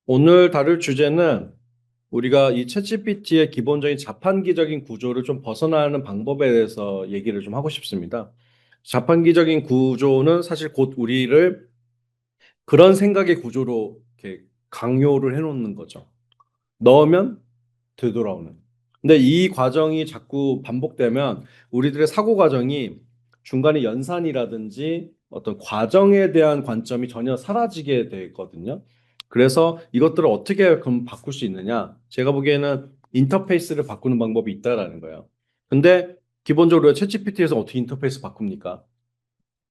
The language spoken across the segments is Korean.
오늘 다룰 주제는 우리가 이 챗GPT의 기본적인 자판기적인 구조를 좀 벗어나는 방법에 대해서 얘기를 좀 하고 싶습니다. 자판기적인 구조는 사실 곧 우리를 그런 생각의 구조로 이렇게 강요를 해놓는 거죠. 넣으면 되돌아오는. 근데 이 과정이 자꾸 반복되면 우리들의 사고 과정이 중간에 연산이라든지 어떤 과정에 대한 관점이 전혀 사라지게 되거든요. 그래서 이것들을 어떻게 그럼 바꿀 수 있느냐? 제가 보기에는 인터페이스를 바꾸는 방법이 있다라는 거예요. 근데 기본적으로 챗GPT에서 어떻게 인터페이스 바꿉니까?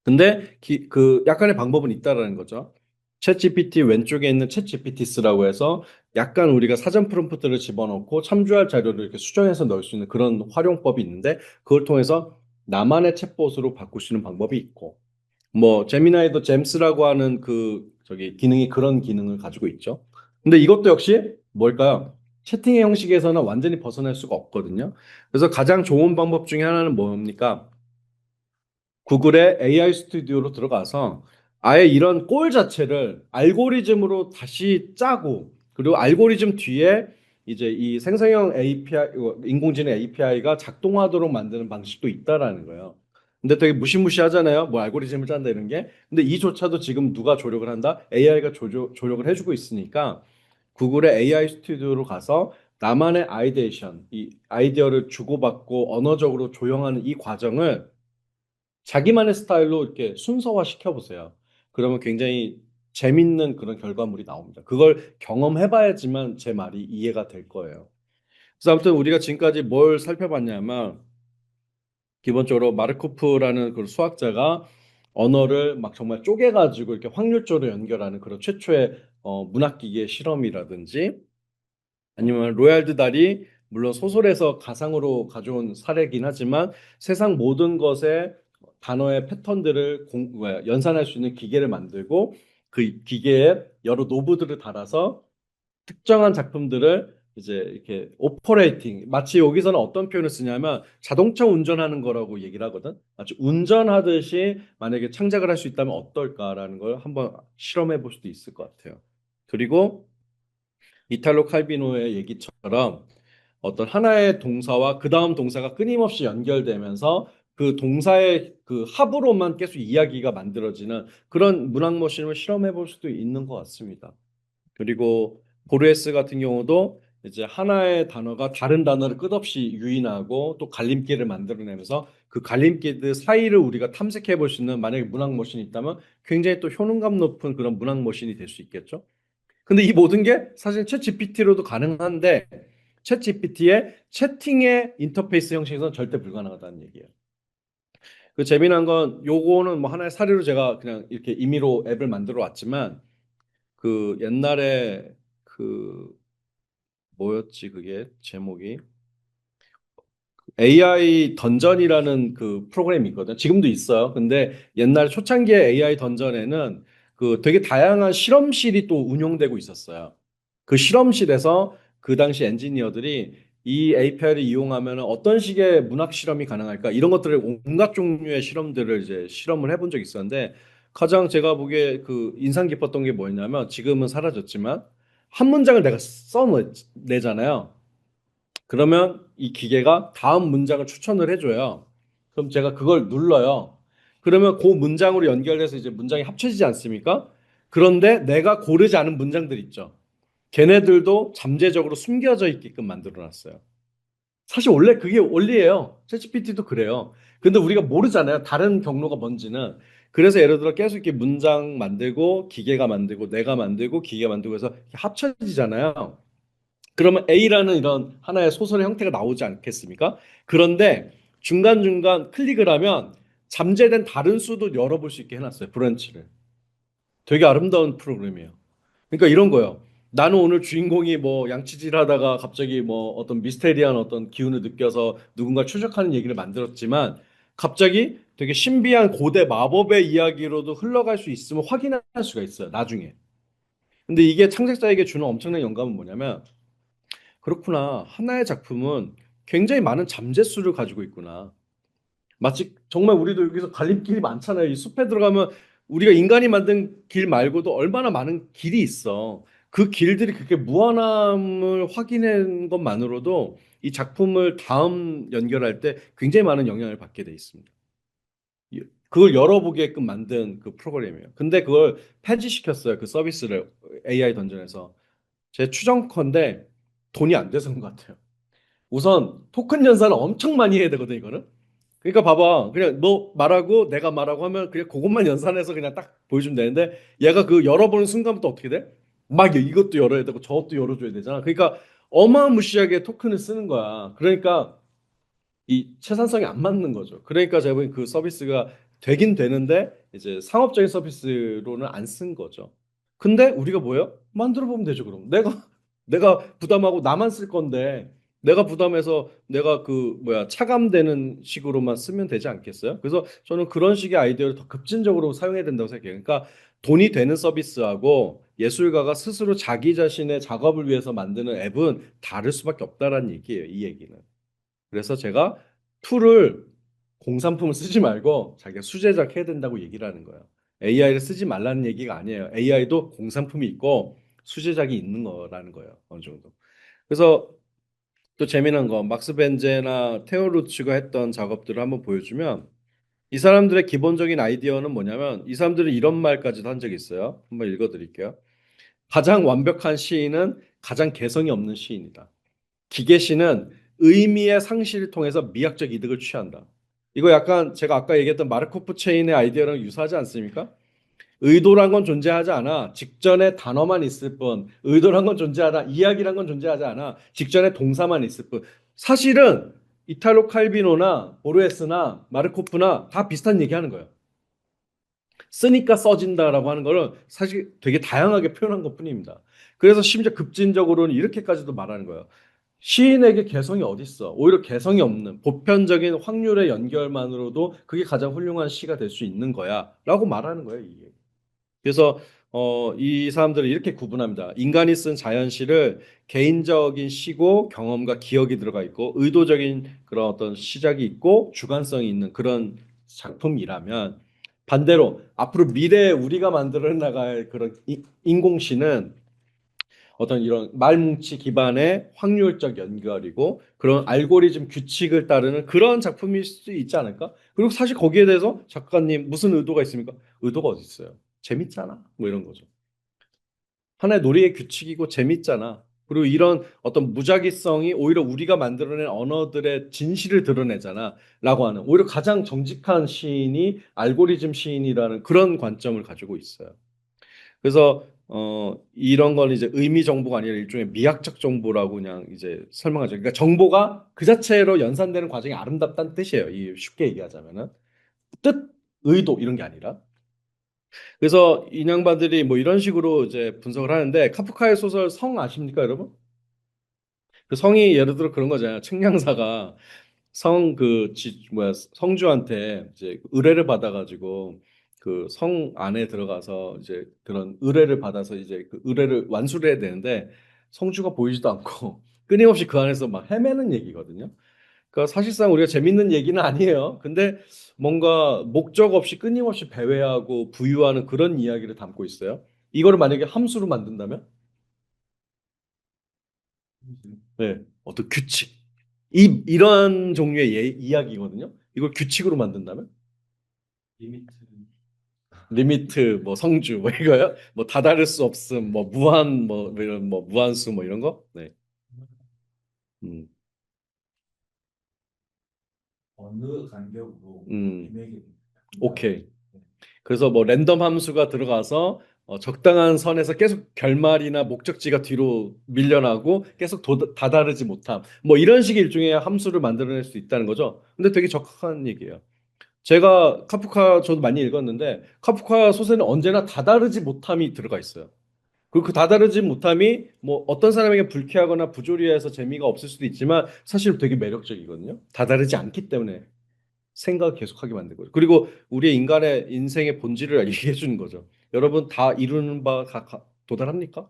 근데 그 약간의 방법은 있다라는 거죠. 챗GPT 왼쪽에 있는 챗GPT스라고 해서 약간 우리가 사전 프롬프트를 집어넣고 참조할 자료를 이렇게 수정해서 넣을 수 있는 그런 활용법이 있는데 그걸 통해서 나만의 챗봇으로 바꿀 수 있는 방법이 있고 뭐 제미나이도 잼스라고 하는 그 저기 기능이 그런 기능을 가지고 있죠. 근데 이것도 역시 뭘까요? 채팅의 형식에서는 완전히 벗어날 수가 없거든요. 그래서 가장 좋은 방법 중에 하나는 뭡니까? 구글의 AI 스튜디오로 들어가서 아예 이런 꼴 자체를 알고리즘으로 다시 짜고 그리고 알고리즘 뒤에 이제 이 생성형 API, 인공지능 API가 작동하도록 만드는 방식도 있다라는 거예요. 근데 되게 무시무시하잖아요. 뭐 알고리즘을 짠다 이런 게. 근데 이조차도 지금 누가 조력을 한다? AI가 조력을 해주고 있으니까 구글의 AI 스튜디오로 가서 나만의 아이데이션, 이 아이디어를 주고받고 언어적으로 조형하는 이 과정을 자기만의 스타일로 이렇게 순서화 시켜보세요. 그러면 굉장히 재밌는 그런 결과물이 나옵니다. 그걸 경험해봐야지만 제 말이 이해가 될 거예요. 그래서 아무튼 우리가 지금까지 뭘 살펴봤냐면 기본적으로 마르코프라는 그 수학자가 언어를 막 정말 쪼개가지고 이렇게 확률적으로 연결하는 그런 최초의 문학기계 실험이라든지 아니면 로얄드 달이 물론 소설에서 가상으로 가져온 사례긴 하지만 세상 모든 것의 단어의 패턴들을 연산할 수 있는 기계를 만들고 그 기계에 여러 노브들을 달아서 특정한 작품들을 이제 이렇게 오퍼레이팅 마치 여기서는 어떤 표현을 쓰냐면 자동차 운전하는 거라고 얘기를 하거든. 마치 운전하듯이 만약에 창작을 할 수 있다면 어떨까라는 걸 한번 실험해 볼 수도 있을 것 같아요. 그리고 이탈로 칼비노의 얘기처럼 어떤 하나의 동사와 그 다음 동사가 끊임없이 연결되면서 그 동사의 그 합으로만 계속 이야기가 만들어지는 그런 문학 머신을 실험해 볼 수도 있는 것 같습니다. 그리고 고르헤스 같은 경우도 이제 하나의 단어가 다른 단어를 끝없이 유인하고 또 갈림길을 만들어내면서 그 갈림길 사이를 우리가 탐색해 볼 수 있는 만약에 문학 머신이 있다면 굉장히 또 효능감 높은 그런 문학 머신이 될 수 있겠죠. 근데 이 모든 게 사실 챗 GPT로도 가능한데 챗 GPT의 채팅의 인터페이스 형식에서는 절대 불가능하다는 얘기예요. 그 재미난 건 요거는 뭐 하나의 사례로 제가 그냥 이렇게 임의로 앱을 만들어 왔지만 그 옛날에 그 뭐였지 그게 제목이 AI 던전이라는 그 프로그램이 있거든. 지금도 있어요. 근데 옛날 초창기의 AI 던전에는 그 되게 다양한 실험실이 또 운용되고 있었어요. 그 실험실에서 그 당시 엔지니어들이 이 API를 이용하면 어떤 식의 문학 실험이 가능할까? 이런 것들을 온갖 종류의 실험들을 이제 실험을 해본 적이 있었는데 가장 제가 보기에 그 인상 깊었던 게 뭐였냐면 지금은 사라졌지만 한 문장을 내가 써내잖아요. 그러면 이 기계가 다음 문장을 추천을 해줘요. 그럼 제가 그걸 눌러요. 그러면 그 문장으로 연결돼서 이제 문장이 합쳐지지 않습니까? 그런데 내가 고르지 않은 문장들 있죠. 걔네들도 잠재적으로 숨겨져 있게끔 만들어 놨어요. 사실 원래 그게 원리예요. 챗GPT도 그래요. 근데 우리가 모르잖아요. 다른 경로가 뭔지는. 그래서 예를 들어 계속 이렇게 문장 만들고 기계가 만들고 내가 만들고 기계가 만들고 해서 합쳐지잖아요. 그러면 A라는 이런 하나의 소설의 형태가 나오지 않겠습니까? 그런데 중간중간 클릭을 하면 잠재된 다른 수도 열어볼 수 있게 해놨어요. 브런치를. 되게 아름다운 프로그램이에요. 그러니까 이런 거요. 나는 오늘 주인공이 뭐 양치질 하다가 갑자기 뭐 어떤 미스테리한 어떤 기운을 느껴서 누군가 추적하는 얘기를 만들었지만 갑자기 되게 신비한 고대 마법의 이야기로도 흘러갈 수 있음을 확인할 수가 있어요. 나중에. 근데 이게 창작자에게 주는 엄청난 영감은 뭐냐면 그렇구나. 하나의 작품은 굉장히 많은 잠재수를 가지고 있구나. 마치 정말 우리도 여기서 갈림길이 많잖아요. 이 숲에 들어가면 우리가 인간이 만든 길 말고도 얼마나 많은 길이 있어. 그 길들이 그렇게 무한함을 확인한 것만으로도 이 작품을 다음 연결할 때 굉장히 많은 영향을 받게 돼 있습니다. 그걸 열어보게끔 만든 그 프로그램이에요. 근데 그걸 폐지시켰어요. 그 서비스를 AI 던전에서. 제 추정컨대 돈이 안 돼서인 것 같아요. 우선 토큰 연산을 엄청 많이 해야 되거든, 이거는. 그러니까 봐봐. 그냥 너 말하고 내가 말하고 하면 그냥 그것만 연산해서 그냥 딱 보여주면 되는데 얘가 그 열어보는 순간부터 어떻게 돼? 막 이것도 열어야 되고 저것도 열어줘야 되잖아. 그러니까 어마무시하게 토큰을 쓰는 거야. 그러니까 이 채산성이 안 맞는 거죠. 그러니까 제가 보기엔 그 서비스가 되긴 되는데 이제 상업적인 서비스로는 안 쓴 거죠. 근데 우리가 뭐예요? 만들어 보면 되죠, 그럼. 내가 부담하고 나만 쓸 건데 내가 부담해서 내가 그 뭐야 차감되는 식으로만 쓰면 되지 않겠어요? 그래서 저는 그런 식의 아이디어를 더 급진적으로 사용해야 된다고 생각해요. 그러니까 돈이 되는 서비스하고 예술가가 스스로 자기 자신의 작업을 위해서 만드는 앱은 다를 수밖에 없다라는 얘기예요, 이 얘기는. 그래서 제가 툴을 공산품을 쓰지 말고 자기가 수제작 해야 된다고 얘기를 하는 거예요. AI를 쓰지 말라는 얘기가 아니에요. AI도 공산품이 있고 수제작이 있는 거라는 거예요. 어느 정도. 그래서 또 재미난 거 막스 벤제나 테오 루츠가 했던 작업들을 한번 보여주면 이 사람들의 기본적인 아이디어는 뭐냐면 이 사람들은 이런 말까지도 한 적이 있어요. 한번 읽어드릴게요. 가장 완벽한 시인은 가장 개성이 없는 시인이다. 기계시는 의미의 상실을 통해서 미학적 이득을 취한다. 이거 약간 제가 아까 얘기했던 마르코프 체인의 아이디어랑 유사하지 않습니까? 의도란 건 존재하지 않아. 직전에 단어만 있을 뿐. 의도란 건 존재하다. 이야기란 건 존재하지 않아. 직전에 동사만 있을 뿐. 사실은 이탈로 칼비노나 보르헤스나 마르코프나 다 비슷한 얘기하는 거예요. 쓰니까 써진다라고 하는 거는 사실 되게 다양하게 표현한 것뿐입니다. 그래서 심지어 급진적으로는 이렇게까지도 말하는 거예요. 시인에게 개성이 어디 있어? 오히려 개성이 없는 보편적인 확률의 연결만으로도 그게 가장 훌륭한 시가 될 수 있는 거야라고 말하는 거예요, 이게. 그래서 이 사람들을 이렇게 구분합니다. 인간이 쓴 자연시를 개인적인 시고 경험과 기억이 들어가 있고 의도적인 그런 어떤 시작이 있고 주관성이 있는 그런 작품이라면 반대로 앞으로 미래에 우리가 만들어 나갈 그런 인공시는 어떤 이런 말뭉치 기반의 확률적 연결이고 그런 알고리즘 규칙을 따르는 그런 작품일 수 있지 않을까? 그리고 사실 거기에 대해서 작가님 무슨 의도가 있습니까? 의도가 어디 있어요? 재밌잖아. 뭐 이런 거죠. 하나의 놀이의 규칙이고 재밌잖아. 그리고 이런 어떤 무작위성이 오히려 우리가 만들어낸 언어들의 진실을 드러내잖아. 라고 하는 오히려 가장 정직한 시인이 알고리즘 시인이라는 그런 관점을 가지고 있어요. 그래서 이런 건 이제 의미 정보가 아니라 일종의 미학적 정보라고 그냥 이제 설명하죠. 그러니까 정보가 그 자체로 연산되는 과정이 아름답다는 뜻이에요. 이 쉽게 얘기하자면은 뜻, 의도 이런 게 아니라. 그래서 인양반들이 뭐 이런 식으로 이제 분석을 하는데 카프카의 소설 성 아십니까, 여러분? 그 성이 예를 들어 그런 거잖아요. 측량사가 뭐야 성주한테 이제 의뢰를 받아가지고 그 성 안에 들어가서 이제 그런 의뢰를 받아서 이제 그 의뢰를 완수를 해야 되는데 성주가 보이지도 않고 끊임없이 그 안에서 막 헤매는 얘기거든요. 그러니까 사실상 우리가 재밌는 얘기는 아니에요. 근데 뭔가 목적 없이 끊임없이 배회하고 부유하는 그런 이야기를 담고 있어요. 이거를 만약에 함수로 만든다면, 네, 어떤 규칙. 이런 종류의 이야기거든요. 이걸 규칙으로 만든다면? 리미트. 리미트 뭐 성주 뭐 이거요? 뭐 다다를 수 없음 뭐 무한 뭐 이런 뭐 무한수 뭐 이런 거? 네. 음. 어느 간격으로 비매기 오케이. 그래서 뭐 랜덤 함수가 들어가서 적당한 선에서 계속 결말이나 목적지가 뒤로 밀려나고 계속 다다르지 못함. 뭐 이런 식의 일종의 함수를 만들어낼 수 있다는 거죠. 근데 되게 적합한 얘기예요. 제가 카프카 저도 많이 읽었는데 카프카 소설은 언제나 다다르지 못함이 들어가 있어요. 그리고 그 다다르지 못함이 뭐 어떤 사람에게 불쾌하거나 부조리해서 재미가 없을 수도 있지만 사실 되게 매력적이거든요. 다다르지 않기 때문에 생각 계속하게 만든 거죠. 그리고 우리의 인간의 인생의 본질을 얘기해 주는 거죠. 여러분 다 이루는 바 도달합니까?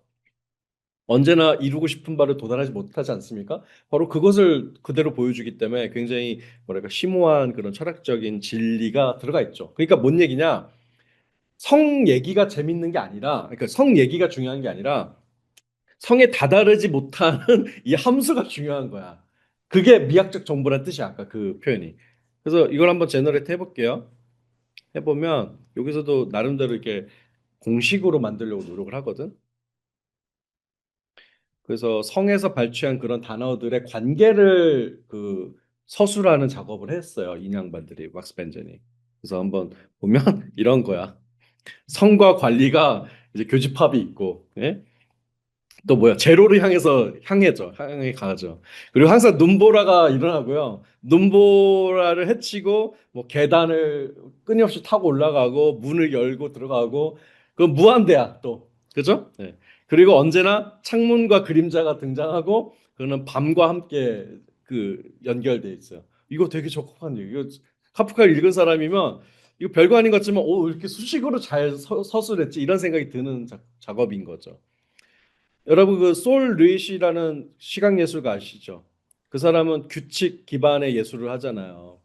언제나 이루고 싶은 바를 도달하지 못하지 않습니까? 바로 그것을 그대로 보여주기 때문에 굉장히 뭐랄까 심오한 그런 철학적인 진리가 들어가 있죠. 그러니까 뭔 얘기냐? 성 얘기가 재밌는 게 아니라, 그러니까 성 얘기가 중요한 게 아니라 성에 다다르지 못하는 이 함수가 중요한 거야. 그게 미학적 정보란 뜻이야, 아까 그 표현이. 그래서 이걸 한번 제너레이트 해볼게요. 해보면 여기서도 나름대로 이렇게 공식으로 만들려고 노력을 하거든. 그래서 성에서 발췌한 그런 단어들의 관계를 그 서술하는 작업을 했어요. 인양반들이 막스 벤젠이. 그래서 한번 보면 이런 거야. 성과 관리가 이제 교집합이 있고, 예? 또 뭐야? 제로를 향해서 향해 가죠. 그리고 항상 눈보라가 일어나고요. 눈보라를 헤치고 뭐 계단을 끊임없이 타고 올라가고 문을 열고 들어가고 그 무한대야 또. 그죠? 네. 그리고 언제나 창문과 그림자가 등장하고 그거는 밤과 함께 그 연결돼 있어요. 이거 되게 적합한 얘기. 이거 카프카를 읽은 사람이면 이거 별거 아닌 것 같지만 오, 이렇게 수식어로 잘 서술했지 이런 생각이 드는 작업인 거죠. 여러분 그 솔 루이시라는 시각 예술가 아시죠? 그 사람은 규칙 기반의 예술을 하잖아요.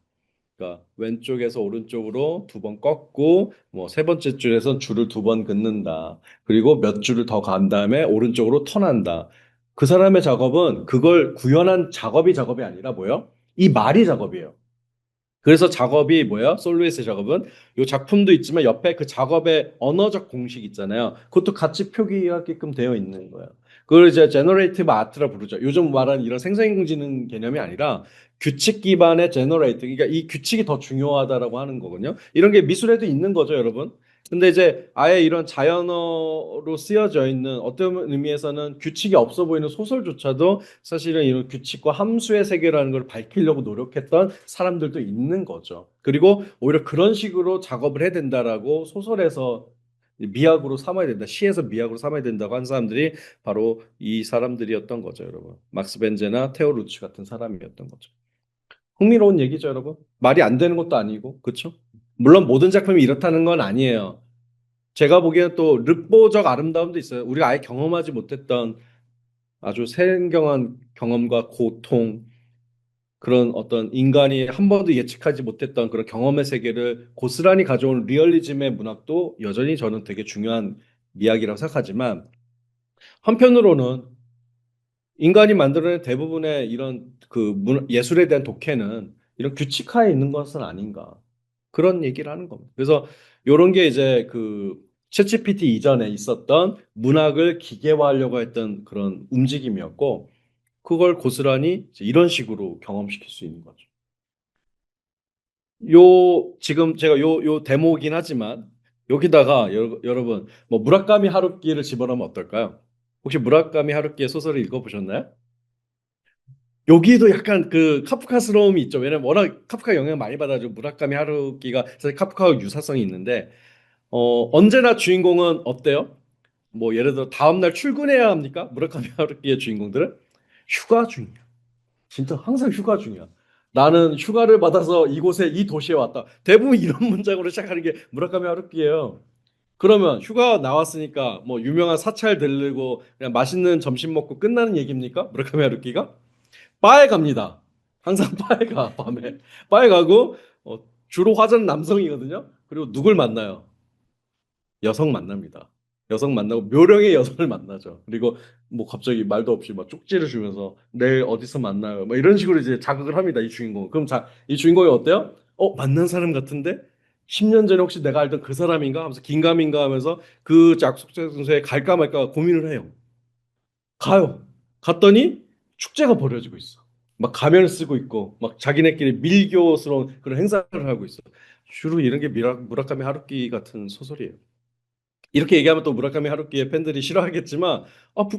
그러니까 왼쪽에서 오른쪽으로 두 번 꺾고 뭐 세 번째 줄에선 줄을 두 번 긋는다. 그리고 몇 줄을 더 간 다음에 오른쪽으로 턴한다. 그 사람의 작업은 그걸 구현한 작업이 아니라 뭐요? 이 말이 작업이에요. 그래서 작업이 뭐야? 솔루이스의 작업은 이 작품도 있지만 옆에 그 작업의 언어적 공식 있잖아요. 그것도 같이 표기하게끔 되어 있는 거예요. 그걸 이제 제너레이티브 아트라 부르죠. 요즘 말하는 이런 생성인공지능 개념이 아니라 규칙 기반의 제너레이트. 그러니까 이 규칙이 더 중요하다라고 하는 거거든요. 이런 게 미술에도 있는 거죠, 여러분. 근데 이제 아예 이런 자연어로 쓰여져 있는 어떤 의미에서는 규칙이 없어 보이는 소설조차도 사실은 이런 규칙과 함수의 세계라는 걸 밝히려고 노력했던 사람들도 있는 거죠. 그리고 오히려 그런 식으로 작업을 해야 된다라고 소설에서 미학으로 삼아야 된다, 시에서 미학으로 삼아야 된다고 한 사람들이 바로 이 사람들이었던 거죠, 여러분. 막스 벤제나 테오 루츠 같은 사람이었던 거죠. 흥미로운 얘기죠, 여러분. 말이 안 되는 것도 아니고, 그렇죠? 물론 모든 작품이 이렇다는 건 아니에요. 제가 보기에는 또 르뽀적 아름다움도 있어요. 우리가 아예 경험하지 못했던 아주 생경한 경험과 고통, 그런 어떤 인간이 한 번도 예측하지 못했던 그런 경험의 세계를 고스란히 가져온 리얼리즘의 문학도 여전히 저는 되게 중요한 이야기라고 생각하지만 한편으로는 인간이 만들어낸 대부분의 이런 그 예술에 대한 독해는 이런 규칙화에 있는 것은 아닌가 그런 얘기를 하는 겁니다. 그래서 이런 게 이제 그 챗GPT 이전에 있었던 문학을 기계화하려고 했던 그런 움직임이었고 그걸 고스란히 이제 이런 식으로 경험시킬 수 있는 거죠. 지금 제가 요 데모이긴 하지만 여기다가 여러분 뭐 무라카미 하루키를 집어넣으면 어떨까요? 혹시 무라카미 하루키의 소설을 읽어보셨나요? 여기도 약간 그 카프카스러움이 있죠. 왜냐면 워낙 카프카 영향을 많이 받아가지고 무라카미 하루키가 사실 카프카와 유사성이 있는데 언제나 주인공은 어때요? 뭐 예를 들어 다음날 출근해야 합니까? 무라카미 하루키의 주인공들은 휴가 중이야. 진짜 항상 휴가 중이야. 나는 휴가를 받아서 이곳에 이 도시에 왔다. 대부분 이런 문장으로 시작하는 게 무라카미 하루키예요. 그러면 휴가 나왔으니까 뭐 유명한 사찰 들르고 그냥 맛있는 점심 먹고 끝나는 얘기입니까? 무라카미 하루키가? 바에 갑니다. 항상 바에 가, 밤에. 바에 가고, 주로 화자는 남성이거든요. 그리고 누굴 만나요? 여성 만납니다. 여성 만나고 묘령의 여성을 만나죠. 그리고 뭐 갑자기 말도 없이 막 쪽지를 주면서 내일 어디서 만나요? 뭐 이런 식으로 이제 자극을 합니다. 이 주인공. 그럼 이 주인공이 어때요? 만난 사람 같은데? 10년 전에 혹시 내가 알던 그 사람인가? 하면서 긴가민가 하면서 그 약속 장소에 갈까 말까 고민을 해요. 가요. 갔더니 축제가 벌어지고 있어. 막 가면을 쓰고 있고 막 자기네끼리 밀교스러운 그런 행사를 하고 있어. 주로 이런 게 무라카미 하루키 같은 소설이에요. 이렇게 얘기하면 또 무라카미 하루키의 팬들이 싫어하겠지만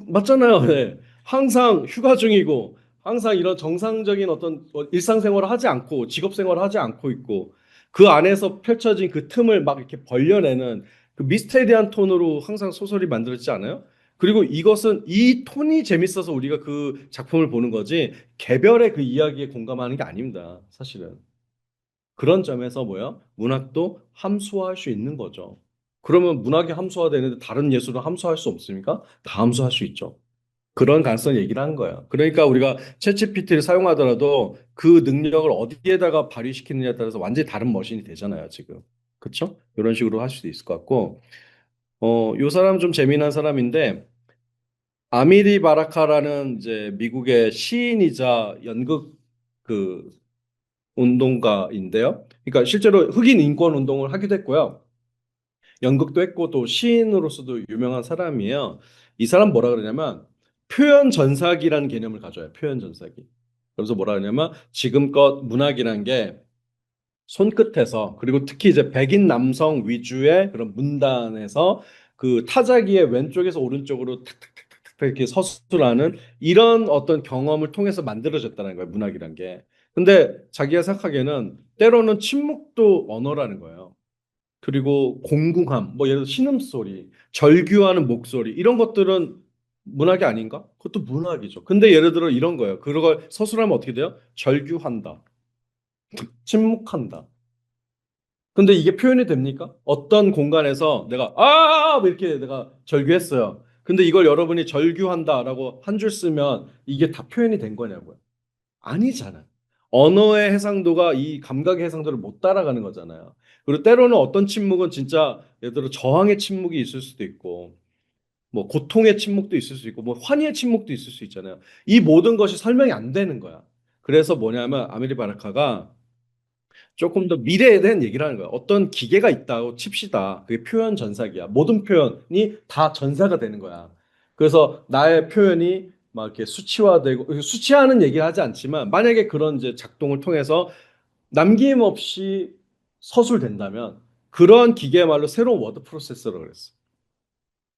맞잖아요. 네. 항상 휴가 중이고 항상 이런 정상적인 어떤 일상생활을 하지 않고 직업생활을 하지 않고 있고 그 안에서 펼쳐진 그 틈을 막 이렇게 벌려내는 그 미스테리한 톤으로 항상 소설이 만들어지지 않아요? 그리고 이것은 이 톤이 재밌어서 우리가 그 작품을 보는 거지 개별의 그 이야기에 공감하는 게 아닙니다. 사실은. 그런 점에서 뭐야? 문학도 함수화할 수 있는 거죠. 그러면 문학이 함수화되는데 다른 예술은 함수화할 수 없습니까? 다 함수할 수 있죠. 그런 가능성 얘기를 하는 거예요. 그러니까 우리가 챗GPT를 사용하더라도 그 능력을 어디에다가 발휘시키느냐에 따라서 완전히 다른 머신이 되잖아요, 지금. 그렇죠? 이런 식으로 할 수도 있을 것 같고, 요 사람 좀 재미난 사람인데 아미리 바라카라는 이제 미국의 시인이자 연극 그 운동가인데요. 그러니까 실제로 흑인 인권 운동을 하기도 했고요. 연극도 했고 또 시인으로서도 유명한 사람이에요. 이 사람 뭐라 그러냐면 표현 전사기라는 개념을 가져요. 표현 전사기. 그래서 뭐라 그러냐면 지금껏 문학이란 게 손끝에서 그리고 특히 이제 백인 남성 위주의 그런 문단에서 그 타자기의 왼쪽에서 오른쪽으로 탁탁탁탁탁 이렇게 서술하는 이런 어떤 경험을 통해서 만들어졌다는 거예요. 문학이란 게. 근데 자기가 생각하기에는 때로는 침묵도 언어라는 거예요. 그리고 공궁함, 뭐 예를 들어 신음소리, 절규하는 목소리 이런 것들은 문학이 아닌가? 그것도 문학이죠. 근데 예를 들어 이런 거예요. 그런 걸 서술하면 어떻게 돼요? 절규한다, 침묵한다. 근데 이게 표현이 됩니까? 어떤 공간에서 내가 뭐 이렇게 내가 절규했어요. 근데 이걸 여러분이 절규한다라고 한 줄 쓰면 이게 다 표현이 된 거냐고요? 아니잖아요. 언어의 해상도가 이 감각의 해상도를 못 따라가는 거잖아요. 그리고 때로는 어떤 침묵은 진짜 예를 들어 저항의 침묵이 있을 수도 있고 뭐 고통의 침묵도 있을 수 있고 뭐 환희의 침묵도 있을 수 있잖아요. 이 모든 것이 설명이 안 되는 거야. 그래서 뭐냐면 아메리 바르카가 조금 더 미래에 대한 얘기를 하는 거야. 어떤 기계가 있다고 칩시다. 그게 표현 전사기야. 모든 표현이 다 전사가 되는 거야. 그래서 나의 표현이 막 이렇게 수치화되고 수치하는 얘기를 하지 않지만 만약에 그런 이제 작동을 통해서 남김없이 서술된다면 그런 기계말로 새로운 워드 프로세서라고 그랬어.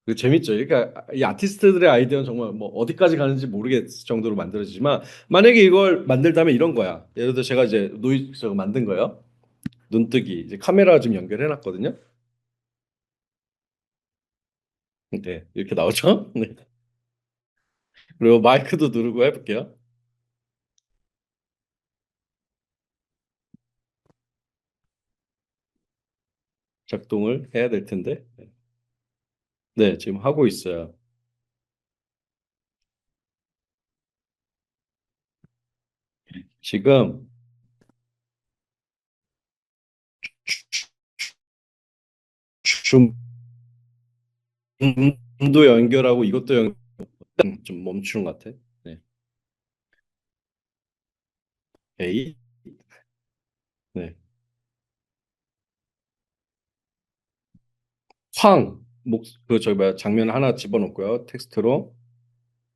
그 재밌죠. 그러니까 이 아티스트들의 아이디어는 정말 뭐 어디까지 가는지 모르겠을 정도로 만들어지지만 만약에 이걸 만들다면 이런 거야. 예를 들어 제가 이제 저거 만든 거예요. 눈뜨기 이제 카메라 좀 연결해 놨거든요. 네, 이렇게 나오죠? 네. 그리고 마이크도 누르고 해볼게요. 작동을 해야 될 텐데. 네, 지금 하고 있어요. 지금 줌도 연결하고 이것도 좀 멈추는 것 같아. 네. A. 네. 저기 뭐야 장면 하나 집어넣고요. 텍스트로.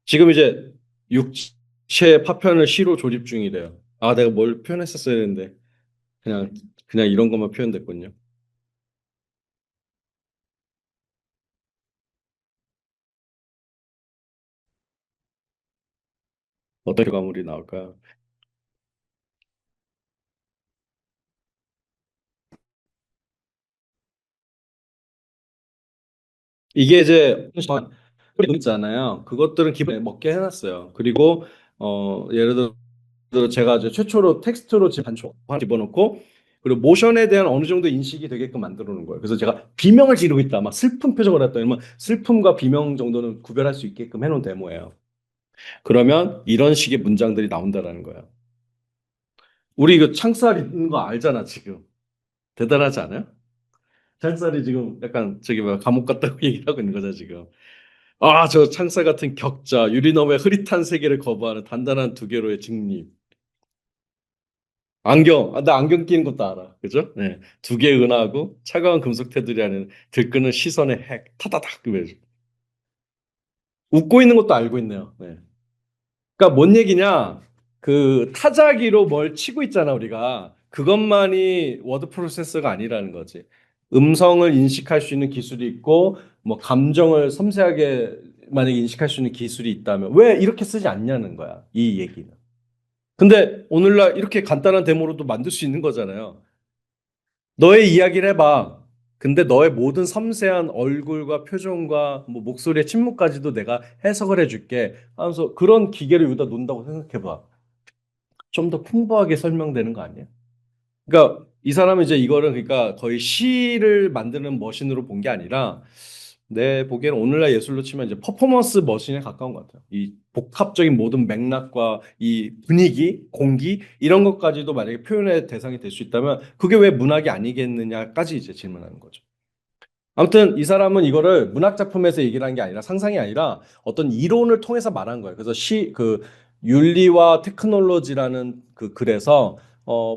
지금 이제 육체 파편을 시로 조립 중이래요. 아, 내가 뭘 표현했었어야 되는데 그냥 그냥 이런 것만 표현됐군요. 어떤 결과물이 나올까요? 이게 이제 우리 있잖아요. 그것들은 기본에 먹게 해놨어요. 그리고 예를 들어 제가 이제 최초로 텍스트로 반쪽 하나 집어넣고 그리고 모션에 대한 어느 정도 인식이 되게끔 만들어 놓은 거예요. 그래서 제가 비명을 지르고 있다, 막 슬픈 표정을 했다 이러면 슬픔과 비명 정도는 구별할 수 있게끔 해놓은 데모예요. 그러면 이런 식의 문장들이 나온다라는 거예요. 우리 이거 창살 있는 거 알잖아, 지금. 대단하지 않아요? 창살이 지금 약간 저기 뭐 감옥 갔다고 얘기를 하고 있는 거죠, 지금. 아, 저 창살 같은 격자, 유리너머의 흐릿한 세계를 거부하는 단단한 두 개로의 직립. 안경, 나 안경 끼는 것도 알아. 그죠? 네. 두 개의 은하고 차가운 금속 테두리 안에 들끓는 시선의 핵, 타다닥. 웃고 있는 것도 알고 있네요. 네. 그러니까 뭔 얘기냐? 그 타자기로 뭘 치고 있잖아, 우리가. 그것만이 워드 프로세서가 아니라는 거지. 음성을 인식할 수 있는 기술이 있고, 뭐 감정을 섬세하게 만약에 인식할 수 있는 기술이 있다면 왜 이렇게 쓰지 않냐는 거야, 이 얘기는. 근데 오늘날 이렇게 간단한 데모로도 만들 수 있는 거잖아요. 너의 이야기를 해봐. 근데 너의 모든 섬세한 얼굴과 표정과 뭐 목소리의 침묵까지도 내가 해석을 해줄게 하면서 그런 기계를 여기다 놓는다고 생각해봐. 좀 더 풍부하게 설명되는 거 아니야? 그러니까 이 사람은 이제 이거를 그러니까 거의 시를 만드는 머신으로 본 게 아니라 내 보기에는 오늘날 예술로 치면 이제 퍼포먼스 머신에 가까운 것 같아요. 이 복합적인 모든 맥락과 이 분위기, 공기 이런 것까지도 만약에 표현의 대상이 될 수 있다면 그게 왜 문학이 아니겠느냐까지 이제 질문하는 거죠. 아무튼 이 사람은 이거를 문학 작품에서 얘기를 한 게 아니라 상상이 아니라 어떤 이론을 통해서 말한 거예요. 그래서 그 윤리와 테크놀로지라는 그 글에서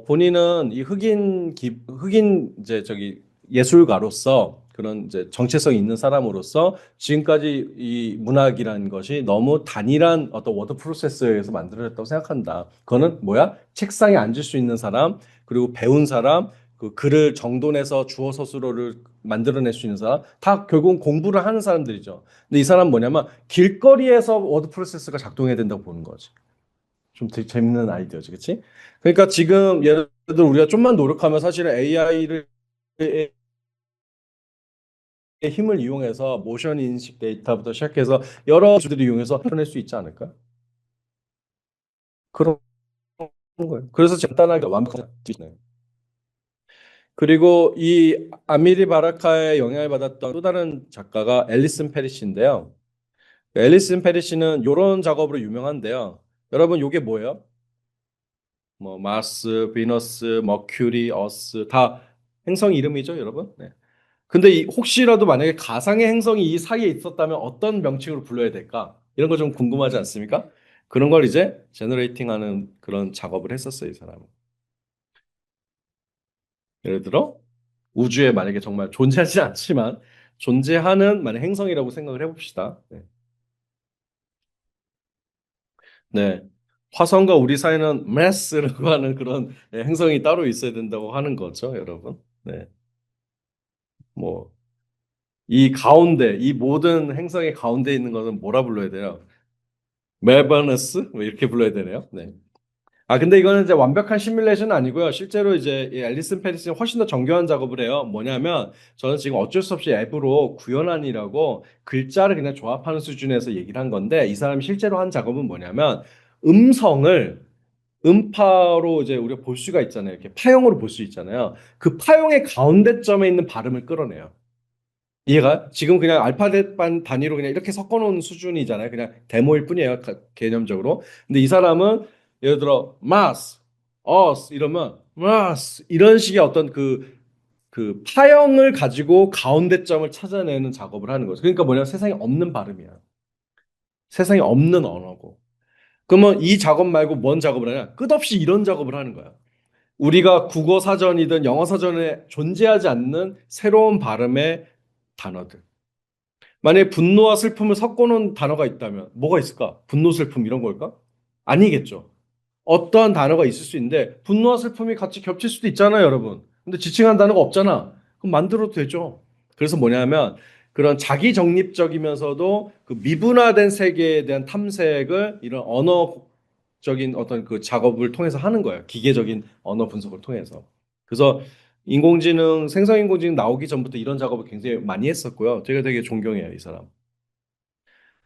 본인은 이 흑인 이제 저기 예술가로서 그런 이제 정체성이 있는 사람으로서 지금까지 이 문학이라는 것이 너무 단일한 어떤 워드 프로세스에 의해서 만들어졌다고 생각한다. 그거는 뭐야? 책상에 앉을 수 있는 사람, 그리고 배운 사람, 그 글을 정돈해서 주어 서술어를 만들어낼 수 있는 사람 다 결국은 공부를 하는 사람들이죠. 근데 이 사람 뭐냐면 길거리에서 워드 프로세스가 작동해야 된다고 보는 거지. 좀 되게 재밌는 아이디어지, 그렇지? 그러니까 지금 예를 들어 우리가 좀만 노력하면 사실은 AI를 힘을 이용해서 모션 인식 데이터부터 시작해서 여러 주들을 이용해서 해낼 수 있지 않을까? 그런 거예요. 그래서 간단하게 완벽한 네. 그리고 이 아미리 바라카의 영향을 받았던 또 다른 작가가 앨리슨 페리시인데요. 앨리슨 페리시는 이런 작업으로 유명한데요. 여러분, 이게 뭐예요? 뭐 마스, 비너스, 머큐리, 어스 다 행성 이름이죠, 여러분? 네. 근데 혹시라도 만약에 가상의 행성이 이 사이에 있었다면 어떤 명칭으로 불러야 될까? 이런 거 좀 궁금하지 않습니까? 그런 걸 이제 제너레이팅하는 그런 작업을 했었어요, 이 사람은. 예를 들어 우주에 만약에 정말 존재하지 않지만 존재하는 만약 행성이라고 생각을 해봅시다. 네. 네. 화성과 우리 사이는 메스라고 하는 그런 행성이 따로 있어야 된다고 하는 거죠, 여러분. 네. 뭐, 이 가운데, 이 모든 행성의 가운데 있는 것은 뭐라 불러야 돼요? 메버너스? 뭐 이렇게 불러야 되네요. 네. 아, 근데 이거는 이제 완벽한 시뮬레이션은 아니고요. 실제로 이제 이 앨리슨 페리스는 훨씬 더 정교한 작업을 해요. 뭐냐면 저는 지금 어쩔 수 없이 앱으로 구현안이라고 글자를 그냥 조합하는 수준에서 얘기를 한 건데 이 사람이 실제로 한 작업은 뭐냐면 음성을 음파로 이제 우리가 볼 수가 있잖아요. 이렇게 파형으로 볼 수 있잖아요. 그 파형의 가운데점에 있는 발음을 끌어내요. 이해가? 지금 그냥 알파벳 단위로 그냥 이렇게 섞어놓은 수준이잖아요. 그냥 데모일 뿐이에요. 개념적으로. 근데 이 사람은 예를 들어 마스, 어스 이러면 마스 이런 식의 어떤 그 파형을 가지고 가운데점을 찾아내는 작업을 하는 거죠. 그러니까 뭐냐면 세상에 없는 발음이야. 세상에 없는 언어고. 그러면 이 작업 말고 뭔 작업을 하냐? 끝없이 이런 작업을 하는 거야. 우리가 국어 사전이든 영어 사전에 존재하지 않는 새로운 발음의 단어들. 만약에 분노와 슬픔을 섞어놓은 단어가 있다면 뭐가 있을까? 분노, 슬픔 이런 걸까? 아니겠죠. 어떠한 단어가 있을 수 있는데 분노와 슬픔이 같이 겹칠 수도 있잖아요, 여러분. 근데 지칭한 단어가 없잖아. 그럼 만들어도 되죠. 그래서 뭐냐면 그런 자기 정립적이면서도 그 미분화된 세계에 대한 탐색을 이런 언어적인 어떤 그 작업을 통해서 하는 거예요. 기계적인 언어 분석을 통해서. 그래서 생성인공지능 나오기 전부터 이런 작업을 굉장히 많이 했었고요. 제가 되게 존경해요, 이 사람.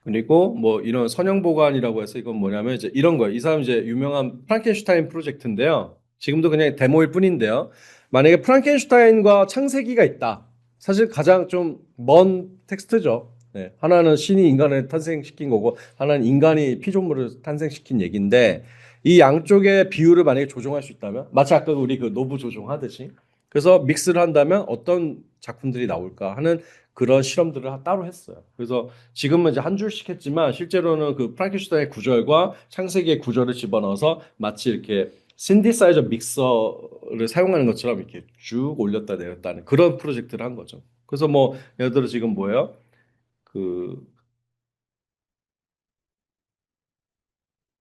그리고 뭐 이런 선형보관이라고 해서 이건 뭐냐면 이제 이런 거예요. 이 사람 이제 유명한 프랑켄슈타인 프로젝트인데요. 지금도 그냥 데모일 뿐인데요. 만약에 프랑켄슈타인과 창세기가 있다. 사실 가장 좀 먼 텍스트죠. 네. 하나는 신이 인간을 탄생시킨 거고 하나는 인간이 피조물을 탄생시킨 얘기인데 이 양쪽의 비율을 만약에 조정할 수 있다면 마치 아까 우리 그 노브 조종하듯이 그래서 믹스를 한다면 어떤 작품들이 나올까 하는 그런 실험들을 따로 했어요. 그래서 지금은 이제 한 줄씩 했지만 실제로는 그 프랑켄슈타인의 구절과 창세기의 구절을 집어넣어서 마치 이렇게 신디사이저 믹서를 사용하는 것처럼 이렇게 쭉 올렸다 내렸다 하는 그런 프로젝트를 한 거죠. 그래서 뭐 예를 들어 지금 뭐예요? 그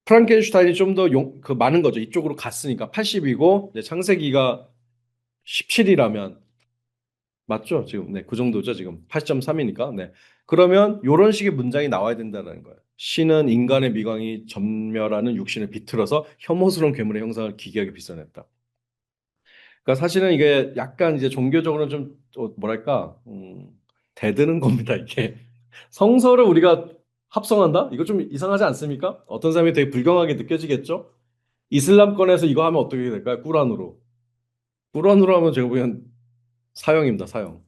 프랑켄슈타인이 좀 더 그 많은 거죠. 이쪽으로 갔으니까 80이고 창세기가 17이라면 맞죠? 지금 네, 그 정도죠. 지금 8.3이니까. 네. 그러면 이런 식의 문장이 나와야 된다는 거예요. 신은 인간의 미광이 전멸하는 육신을 비틀어서 혐오스러운 괴물의 형상을 기괴하게 빗어냈다. 그러니까 사실은 이게 약간 이제 종교적으로는 좀 뭐랄까 대드는 겁니다. 이게 성서를 우리가 합성한다? 이거 좀 이상하지 않습니까? 어떤 사람이 되게 불경하게 느껴지겠죠? 이슬람권에서 이거 하면 어떻게 될까요? 꾸란으로. 꾸란으로 하면 제가 보기엔 사형입니다. 사형.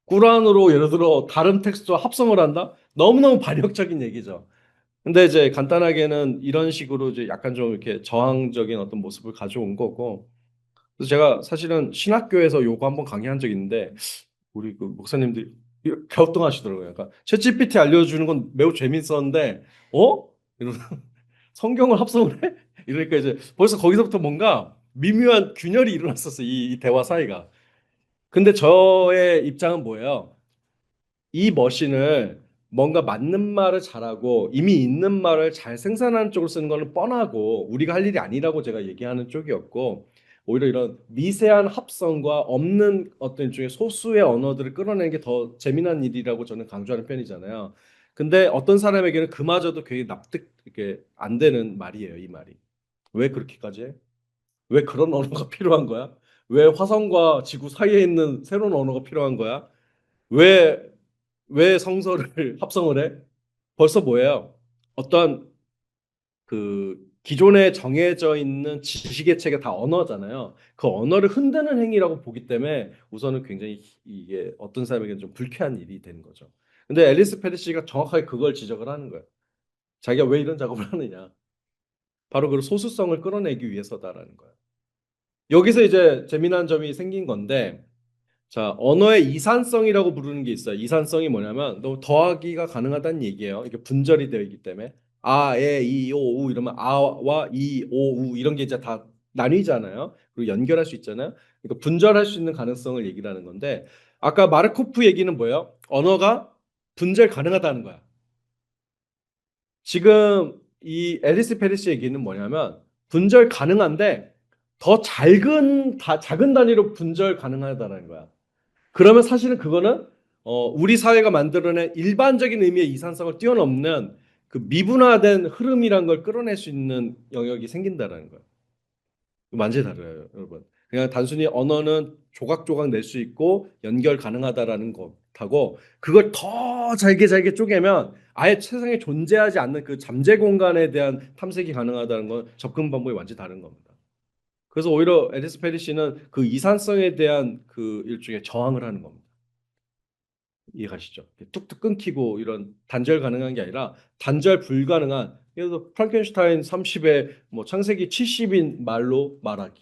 꾸란으로 예를 들어 다른 텍스트와 합성을 한다? 너무너무 반역적인 얘기죠. 근데 이제 간단하게는 이런 식으로 이제 약간 좀 이렇게 저항적인 어떤 모습을 가져온 거고. 그래서 제가 사실은 신학교에서 요거 한번 강의한 적 있는데 우리 그 목사님들 갸우뚱하시더라고요. 약간 챗GPT 알려주는 건 매우 재밌었는데, 어? 이러면서 성경을 합성을 해? 이러니까 이제 벌써 거기서부터 뭔가 미묘한 균열이 일어났었어요. 이 대화 사이가. 근데 저의 입장은 뭐예요? 이 머신을 뭔가 맞는 말을 잘하고 이미 있는 말을 잘 생산하는 쪽으로 쓰는 거는 뻔하고 우리가 할 일이 아니라고 제가 얘기하는 쪽이었고, 오히려 이런 미세한 합성과 없는 어떤 일종의 소수의 언어들을 끌어내는 게 더 재미난 일이라고 저는 강조하는 편이잖아요. 근데 어떤 사람에게는 그마저도 굉장히 납득 이게 안 되는 말이에요, 이 말이. 왜 그렇게까지 해? 왜 그런 언어가 필요한 거야? 왜 화성과 지구 사이에 있는 새로운 언어가 필요한 거야? 왜, 왜 성서를 합성을 해? 벌써 뭐예요? 어떤 그 기존에 정해져 있는 지식의 체계 다 언어잖아요. 그 언어를 흔드는 행위라고 보기 때문에 우선은 굉장히 이게 어떤 사람에게는 좀 불쾌한 일이 되는 거죠. 근데 앨리스 페리시가 정확하게 그걸 지적을 하는 거예요. 자기가 왜 이런 작업을 하느냐? 바로 그 소수성을 끌어내기 위해서다라는 거예요. 여기서 이제 재미난 점이 생긴 건데, 자, 언어의 이산성이라고 부르는 게 있어요. 이산성이 뭐냐면 너 더하기가 가능하다는 얘기예요. 이게 분절이 되어 있기 때문에 아, 에, 이, 오, 우 이러면 아와 이, 오, 우 이런 게 이제 다 나뉘잖아요. 그리고 연결할 수 있잖아요. 그러니까 분절할 수 있는 가능성을 얘기를 하는 건데, 아까 마르코프 얘기는 뭐예요? 언어가 분절 가능하다는 거야. 지금 이 앨리스 페리스 얘기는 뭐냐면 분절 가능한데 더 작은 단위로 분절 가능하다는 거야. 그러면 사실은 그거는 우리 사회가 만들어낸 일반적인 의미의 이산성을 뛰어넘는 그 미분화된 흐름이란 걸 끌어낼 수 있는 영역이 생긴다라는 거예요. 완전히 달라요, 여러분. 그냥 단순히 언어는 조각조각 낼 수 있고 연결 가능하다라는 것하고 그걸 더 잘게 잘게 쪼개면 아예 세상에 존재하지 않는 그 잠재 공간에 대한 탐색이 가능하다는 건 접근 방법이 완전히 다른 겁니다. 그래서 오히려 앨리스 페리시는 그 이산성에 대한 그 일종의 저항을 하는 겁니다. 이해가시죠? 뚝뚝 끊기고 이런 단절 가능한 게 아니라 단절 불가능한, 예를 들어 프랑켄슈타인 30에 뭐 창세기 70인 말로 말하기.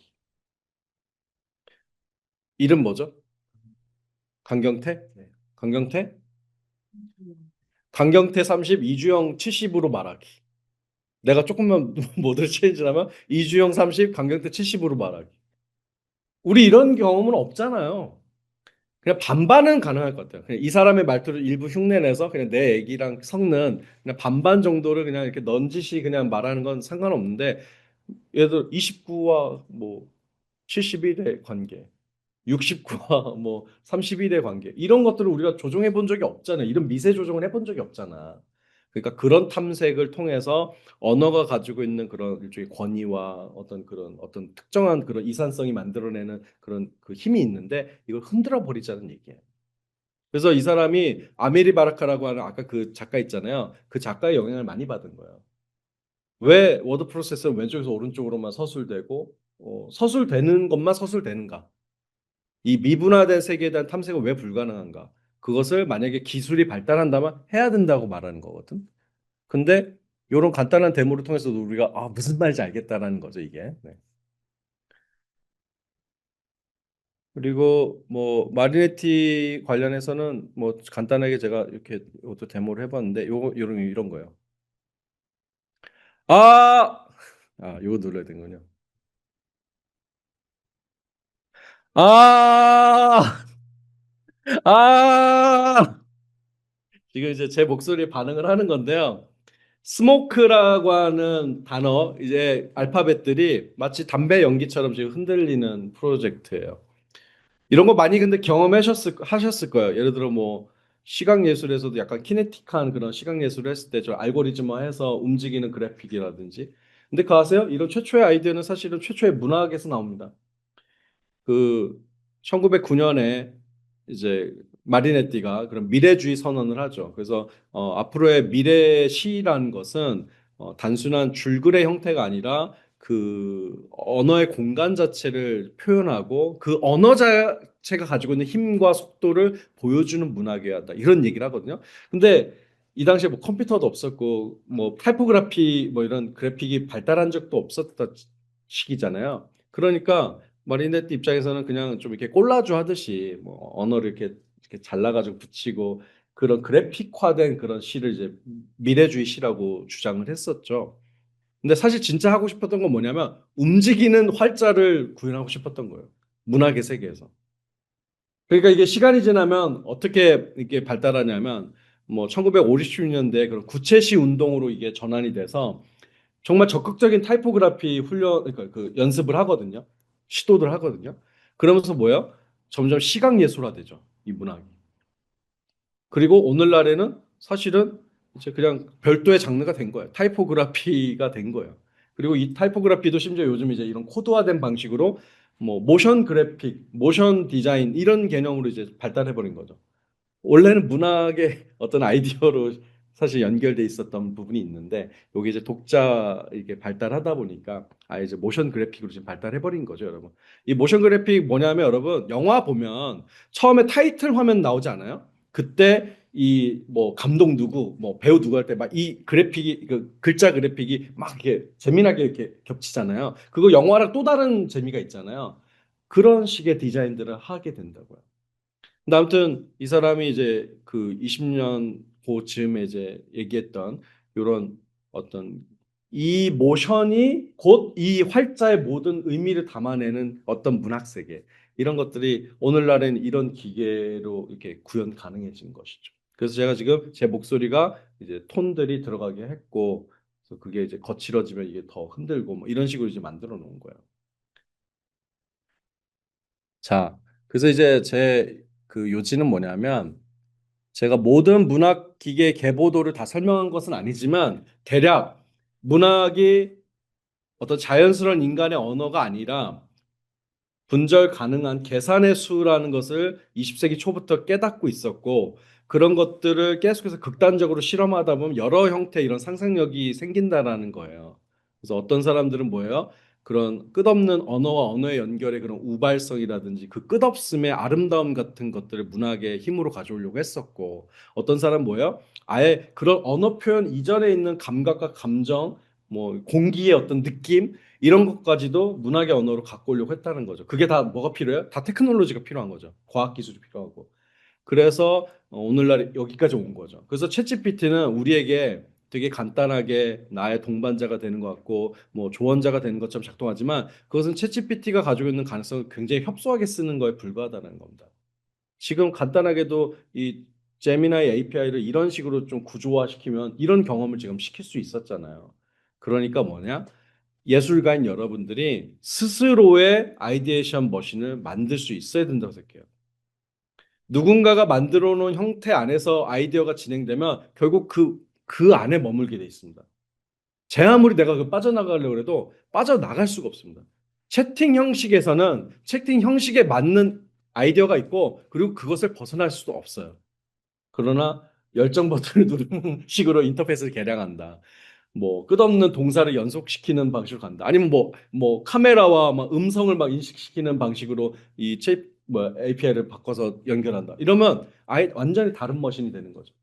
이름 뭐죠? 강경태? 네. 강경태? 강경태 30, 이주영 70으로 말하기. 내가 조금만 모델 체인지하면 이주영 30, 강경태 70으로 말하기. 우리 이런 경험은 없잖아요. 그냥 반반은 가능할 것 같아요. 그냥 이 사람의 말투를 일부 흉내내서 그냥 내 얘기랑 섞는 그냥 반반 정도를 그냥 이렇게 넌지시 그냥 말하는 건 상관없는데, 예를 들어 29와 뭐 71의 관계, 69와 뭐 31의 관계 이런 것들을 우리가 조정해 본 적이 없잖아요. 이런 미세 조정을 해본 적이 없잖아. 그러니까 그런 탐색을 통해서 언어가 가지고 있는 그런 일종의 권위와 어떤 그런 어떤 특정한 그런 이산성이 만들어내는 그런 그 힘이 있는데 이걸 흔들어 버리자는 얘기예요. 그래서 이 사람이 아메리 바라카라고 하는 아까 그 작가 있잖아요. 그 작가의 영향을 많이 받은 거예요. 왜 워드 프로세서는 왼쪽에서 오른쪽으로만 서술되고 서술되는 것만 서술되는가? 이 미분화된 세계에 대한 탐색은 왜 불가능한가? 그것을 만약에 기술이 발달한다면 해야 된다고 말하는 거거든. 근데 이런 간단한 데모를 통해서도 우리가 무슨 말인지 알겠다라는 거죠, 이게. 네. 그리고 뭐 마리네티 관련해서는 뭐 간단하게 제가 이렇게 이것도 데모를 해봤는데 요거 이런 거예요. 아, 요거 눌러야 되는군요. 아, 아, 지금 이제 제 목소리에 반응을 하는 건데요. 스모크라고 하는 단어, 이제 알파벳들이 마치 담배 연기처럼 지금 흔들리는 프로젝트예요. 이런 거 많이 근데 하셨을 거예요. 예를 들어 뭐 시각 예술에서도 약간 키네틱한 그런 시각 예술을 했을 때 저 알고리즘화해서 움직이는 그래픽이라든지. 근데 그거 아세요? 이런 최초의 아이디어는 사실은 최초의 문학에서 나옵니다. 그 1909년에 이제 마리네띠가 그런 미래주의 선언을 하죠. 그래서 앞으로의 미래 시라는 것은 단순한 줄글의 형태가 아니라 그 언어의 공간 자체를 표현하고 그 언어 자체가 가지고 있는 힘과 속도를 보여주는 문학이어야 한다. 이런 얘기를 하거든요. 근데 이 당시에 뭐 컴퓨터도 없었고 뭐 타이포그래피 뭐 이런 그래픽이 발달한 적도 없었던 시기잖아요. 그러니까 마리네트 입장에서는 그냥 좀 이렇게 콜라주 하듯이 뭐 언어를 이렇게 이렇게 잘라가지고 붙이고 그런 그래픽화된 그런 시를 이제 미래주의 시라고 주장을 했었죠. 근데 사실 진짜 하고 싶었던 건 뭐냐면 움직이는 활자를 구현하고 싶었던 거예요. 문학의 세계에서. 그러니까 이게 시간이 지나면 어떻게 이게 발달하냐면 뭐 1950년대 그런 구체시 운동으로 이게 전환이 돼서 정말 적극적인 타이포그라피 훈련 그러니까 그 연습을 하거든요. 시도를 하거든요. 그러면서 뭐예요? 점점 시각 예술화 되죠. 이 문학이. 그리고 오늘날에는 사실은 이제 그냥 별도의 장르가 된 거예요. 타이포그라피가 된 거예요. 그리고 이 타이포그라피도 심지어 요즘 이제 이런 코드화된 방식으로 뭐 모션 그래픽, 모션 디자인 이런 개념으로 이제 발달해 버린 거죠. 원래는 문학의 어떤 아이디어로 사실 연결돼 있었던 부분이 있는데 여기 이제 독자 이게 발달하다 보니까 이제 모션 그래픽으로 지금 발달해 버린 거죠, 여러분. 이 모션 그래픽 뭐냐면 여러분 영화 보면 처음에 타이틀 화면 나오지 않아요? 그때 이 뭐 감독 누구, 뭐 배우 누구 할 때 막 이 그래픽이 그 글자 그래픽이 막 이렇게 재미나게 이렇게 겹치잖아요. 그거 영화랑 또 다른 재미가 있잖아요. 그런 식의 디자인들을 하게 된다고요. 근데 아무튼 이 사람이 이제 그 20년 고쯤에 이제 얘기했던 이런 어떤 이 모션이 곧 이 활자의 모든 의미를 담아내는 어떤 문학 세계 이런 것들이 오늘날에는 이런 기계로 이렇게 구현 가능해진 것이죠. 그래서 제가 지금 제 목소리가 이제 톤들이 들어가게 했고 그래서 그게 이제 거칠어지면 이게 더 흔들고 뭐 이런 식으로 이제 만들어 놓은 거예요. 자, 그래서 이제 제 그 요지는 뭐냐면 제가 모든 문학 기계 계보도를 다 설명한 것은 아니지만 대략 문학이 어떤 자연스러운 인간의 언어가 아니라 분절 가능한 계산의 수라는 것을 20세기 초부터 깨닫고 있었고 그런 것들을 계속해서 극단적으로 실험하다 보면 여러 형태의 이런 상상력이 생긴다라는 거예요. 그래서 어떤 사람들은 뭐예요? 그런 끝없는 언어와 언어의 연결의 그런 우발성이라든지 그 끝없음의 아름다움 같은 것들을 문학의 힘으로 가져오려고 했었고 어떤 사람 뭐예요? 아예 그런 언어 표현 이전에 있는 감각과 감정, 뭐 공기의 어떤 느낌 이런 것까지도 문학의 언어로 갖고 오려고 했다는 거죠. 그게 다 뭐가 필요해요? 다 테크놀로지가 필요한 거죠. 과학 기술이 필요하고. 그래서 오늘날 여기까지 온 거죠. 그래서 챗GPT는 우리에게 되게 간단하게 나의 동반자가 되는 것 같고 뭐 조언자가 되는 것처럼 작동하지만 그것은 챗GPT가 가지고 있는 가능성을 굉장히 협소하게 쓰는 거에 불과하다는 겁니다. 지금 간단하게도 이 제미나이 API를 이런 식으로 좀 구조화시키면 이런 경험을 지금 시킬 수 있었잖아요. 그러니까 뭐냐? 예술가인 여러분들이 스스로의 아이디에이션 머신을 만들 수 있어야 된다고 생각해요. 누군가가 만들어 놓은 형태 안에서 아이디어가 진행되면 결국 그 안에 머물게 돼 있습니다. 제 아무리 내가 그 빠져나가려고 해도 빠져나갈 수가 없습니다. 채팅 형식에서는 채팅 형식에 맞는 아이디어가 있고 그리고 그것을 벗어날 수도 없어요. 그러나 열정 버튼을 누르는 식으로 인터페이스를 개량한다. 뭐 끝없는 동사를 연속시키는 방식으로 간다. 아니면 뭐 카메라와 막 음성을 막 인식시키는 방식으로 뭐 API를 바꿔서 연결한다. 이러면 아예 완전히 다른 머신이 되는 거죠.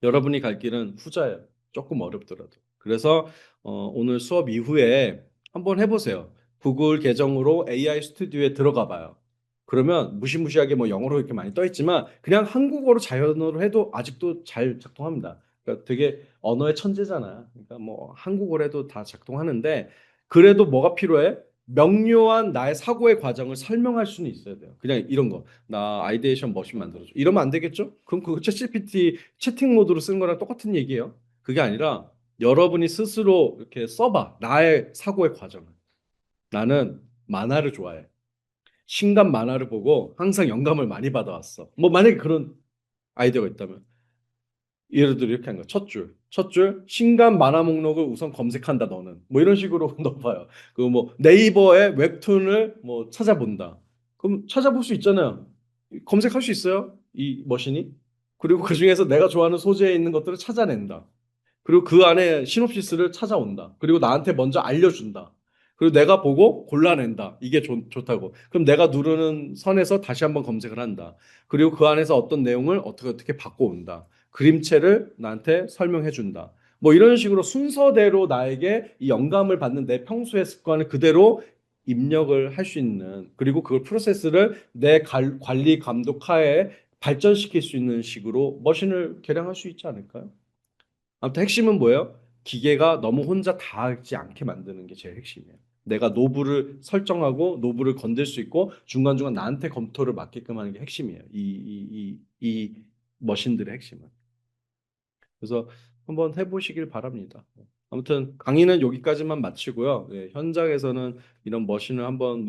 여러분이 갈 길은 후자예요. 조금 어렵더라도. 그래서 오늘 수업 이후에 한번 해보세요. 구글 계정으로 AI 스튜디오에 들어가 봐요. 그러면 무시무시하게 뭐 영어로 이렇게 많이 떠 있지만 그냥 한국어로 자연어로 해도 아직도 잘 작동합니다. 그러니까 되게 언어의 천재잖아. 그러니까 뭐 한국어로 해도 다 작동하는데 그래도 뭐가 필요해? 명료한 나의 사고의 과정을 설명할 수는 있어야 돼요. 그냥 이런 거. 나 아이데이션 머신 만들어줘. 이러면 안 되겠죠? 그럼 그거 챗GPT 채팅 모드로 쓰는 거랑 똑같은 얘기예요. 그게 아니라 여러분이 스스로 이렇게 써봐. 나의 사고의 과정을. 나는 만화를 좋아해. 신간 만화를 보고 항상 영감을 많이 받아왔어. 뭐 만약에 그런 아이디어가 있다면 예를 들어 이렇게 한 거야. 첫 줄. 첫 줄. 신간 만화 목록을 우선 검색한다 너는. 뭐 이런 식으로 넣어봐요. 그 뭐 네이버에 웹툰을 뭐 찾아본다. 그럼 찾아볼 수 있잖아요. 검색할 수 있어요. 이 머신이. 그리고 그 중에서 내가 좋아하는 소재에 있는 것들을 찾아낸다. 그리고 그 안에 시놉시스를 찾아온다. 그리고 나한테 먼저 알려준다. 그리고 내가 보고 골라낸다. 이게 좋다고. 그럼 내가 누르는 선에서 다시 한번 검색을 한다. 그리고 그 안에서 어떤 내용을 어떻게 바꿔온다. 그림체를 나한테 설명해 준다. 뭐 이런 식으로 순서대로 나에게 이 영감을 받는 내 평소의 습관을 그대로 입력을 할 수 있는 그리고 그걸 프로세스를 내 관리 감독 하에 발전시킬 수 있는 식으로 머신을 개량할 수 있지 않을까요? 아무튼 핵심은 뭐예요? 기계가 너무 혼자 다 하지 않게 만드는 게 제일 핵심이에요. 내가 노브를 설정하고 노브를 건들 수 있고 중간중간 나한테 검토를 맡게끔 하는 게 핵심이에요. 이 머신들의 핵심은. 그래서 한번 해보시길 바랍니다. 아무튼 강의는 여기까지만 마치고요. 예, 현장에서는 이런 머신을 한번